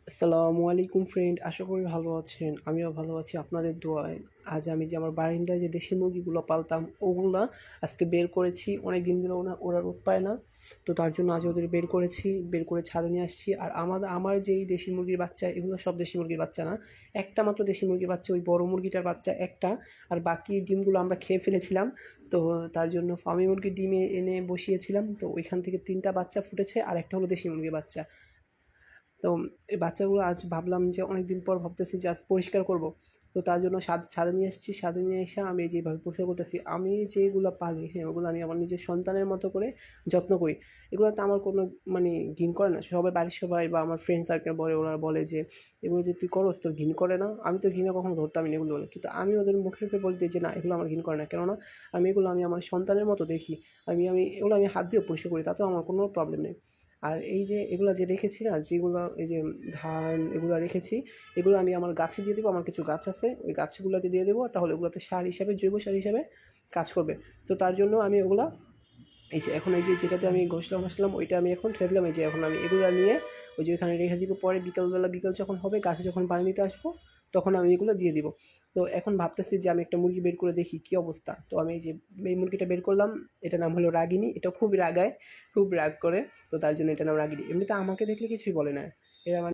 আসসালামু আলাইকুম ফ্রেন্ড, আশা করি ভালো আছেন। আমিও ভালো আছি আপনাদের দোয়ায়। আজ আমি যে আমার বারান্দায় যে দেশি মুরগিগুলো পালতাম ওগুলা আজকে বের করেছি। অনেক দিন ধরে ওরা রোদ পায় না, তো তার জন্য আজ ওদের বের করেছি, বের করে ছাদে নিয়ে আসছি। আর আমার যেই দেশি মুরগির বাচ্চা, এগুলো সব দেশি মুরগির বাচ্চা না, একটা মাত্র দেশি মুরগির বাচ্চা, ওই বড় মুরগিটার বাচ্চা একটা। আর বাকি ডিমগুলো আমরা খেয়ে ফেলেছিলাম, তো তার জন্য ফার্মি মুরগির ডিম এনে বসিয়েছিলাম। তো ওইখান থেকে 3টা বাচ্চা ফুটেছে আর একটা হলো দেশি মুরগির বাচ্চা। তো এই বাচ্চাগুলো আজ ভাবলাম যে অনেক দিন পর ভাবতেছি যে আজ পরিষ্কার করব। তো তার জন্য ছাদে নিয়ে এসেছি। ছাদে নিয়ে এসে আমি যেভাবে পরিষ্কার করতেছি, আমি যেগুলো পালি, হ্যাঁ, ওগুলো আমি আমার নিজের সন্তানের মতো করে যত্ন করি। এগুলোতে আমার কোনো মানে ঘিন করে না। সবাই, বাড়ির সবাই বা আমার ফ্রেন্ড সার্কেল বলে, ওরা বলে যে এগুলো যে তুই করস তোর ঘিন করে না? আমি তো ঘৃণা কখনো ধরতামই না এগুলো বলে, কিন্তু আমি ওদের মুখে মুখে বলতে যে না, এগুলো আমার ঘিন করে না। কেননা আমি আমার সন্তানের মতো দেখি। এগুলো আমি হাত দিয়েও পরিষ্কার করি, তাতেও আমার কোনো প্রবলেম নেই। আর এই যে এগুলা যে রেখেছি না, যেগুলো এই যে ধান এগুলো রেখেছি, এগুলো আমি আমার গাছে দিয়ে দেবো। আমার কিছু গাছ আছে, ওই গাছগুলোতে দিয়ে দেবো, তাহলে ওগুলোতে সার হিসাবে, জৈব সার হিসাবে কাজ করবে। তো তার জন্য আমি ওগুলা এই যে এখন এই যে যেটাতে আমি ঘষলাম মশলাম ওইটা আমি এখন ঠেলে দিলাম। এই যে এখন আমি এগুলো নিয়ে ওই যে ওইখানে রেখে দিব। পরে বিকাল যখন হবে, গাছে যখন পানি দিতে আসবো, তখন আমি এগুলো দিয়ে দিব। তো এখন ভাবতেছি যে আমি একটা মুরগি বের করে দেখি কী অবস্থা। তো আমি এই মুরগিটা বের করলাম। এটার নাম হলো রাগিনী। এটা খুব রাগায়, খুব রাগ করে। তো তার জন্য এটার নাম রাগিনী। এমনিতে আমাকে দেখলে কিছুই বলে না। এরা